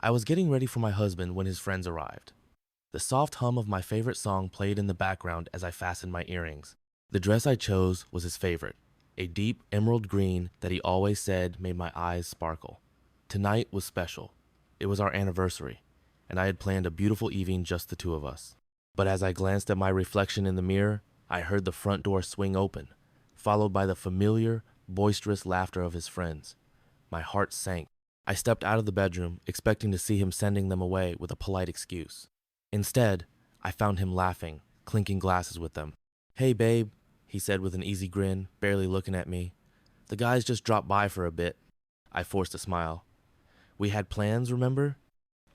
I was getting ready for my husband when his friends arrived. The soft hum of my favorite song played in the background as I fastened my earrings. The dress I chose was his favorite, a deep emerald green that he always said made my eyes sparkle. Tonight was special. It was our anniversary, and I had planned a beautiful evening just the two of us. But as I glanced at my reflection in the mirror, I heard the front door swing open, followed by the familiar, boisterous laughter of his friends. My heart sank. I stepped out of the bedroom, expecting to see him sending them away with a polite excuse. Instead, I found him laughing, clinking glasses with them. "Hey, babe," he said with an easy grin, barely looking at me. "The guys just dropped by for a bit." I forced a smile. "We had plans, remember?"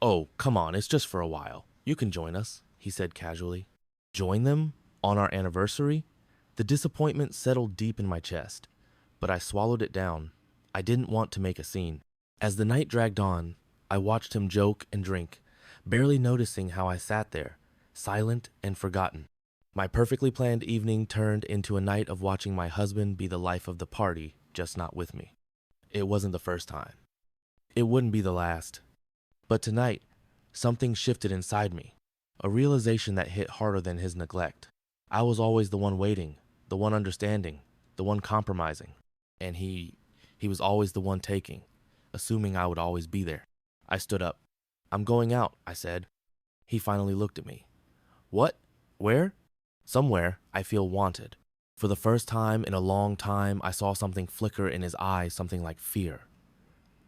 "Oh, come on, it's just for a while. You can join us," he said casually. Join them? On our anniversary? The disappointment settled deep in my chest, but I swallowed it down. I didn't want to make a scene. As the night dragged on, I watched him joke and drink, barely noticing how I sat there, silent and forgotten. My perfectly planned evening turned into a night of watching my husband be the life of the party, just not with me. It wasn't the first time. It wouldn't be the last. But tonight, something shifted inside me, a realization that hit harder than his neglect. I was always the one waiting, the one understanding, the one compromising, and he was always the one taking, assuming I would always be there. I stood up. "I'm going out," I said. He finally looked at me. "What? Where?" "Somewhere I feel wanted." For the first time in a long time, I saw something flicker in his eyes, something like fear.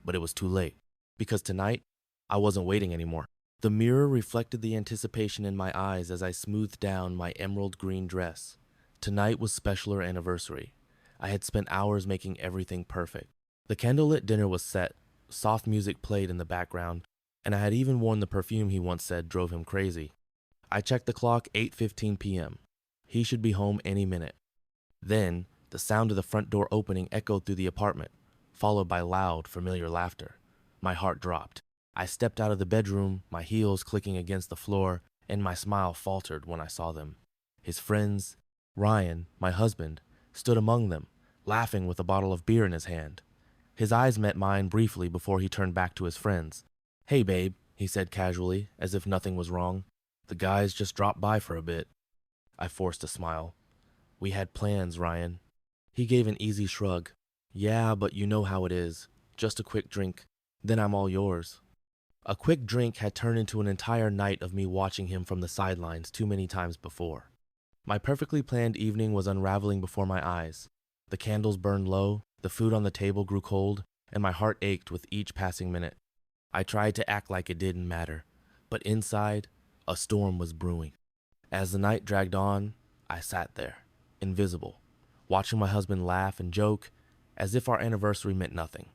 But it was too late, because tonight, I wasn't waiting anymore. The mirror reflected the anticipation in my eyes as I smoothed down my emerald green dress. Tonight was special anniversary. I had spent hours making everything perfect. The candlelit dinner was set, soft music played in the background, and I had even worn the perfume he once said drove him crazy. I checked the clock, 8:15 p.m. He should be home any minute. Then, the sound of the front door opening echoed through the apartment, followed by loud, familiar laughter. My heart dropped. I stepped out of the bedroom, my heels clicking against the floor, and my smile faltered when I saw them. His friends, Ryan, my husband, stood among them, laughing with a bottle of beer in his hand. His eyes met mine briefly before he turned back to his friends. "Hey, babe," he said casually, as if nothing was wrong. "The guys just dropped by for a bit." I forced a smile. "We had plans, Ryan." He gave an easy shrug. "Yeah, but you know how it is. Just a quick drink, then I'm all yours." A quick drink had turned into an entire night of me watching him from the sidelines too many times before. My perfectly planned evening was unraveling before my eyes. The candles burned low, the food on the table grew cold, and my heart ached with each passing minute. I tried to act like it didn't matter, but inside, a storm was brewing. As the night dragged on, I sat there, invisible, watching my husband laugh and joke as if our anniversary meant nothing.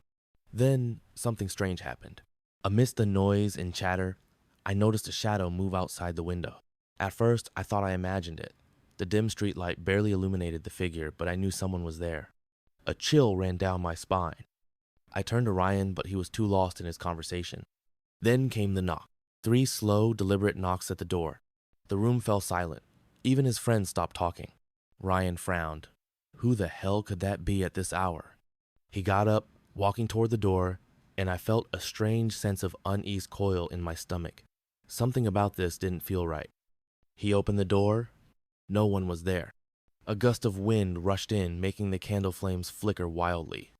Then, something strange happened. Amidst the noise and chatter, I noticed a shadow move outside the window. At first, I thought I imagined it. The dim streetlight barely illuminated the figure, but I knew someone was there. A chill ran down my spine. I turned to Ryan, but he was too lost in his conversation. Then came the knock. 3 slow, deliberate knocks at the door. The room fell silent. Even his friends stopped talking. Ryan frowned. Who the hell could that be at this hour? He got up, walking toward the door, and I felt a strange sense of unease coil in my stomach. Something about this didn't feel right. He opened the door. No one was there. A gust of wind rushed in, making the candle flames flicker wildly.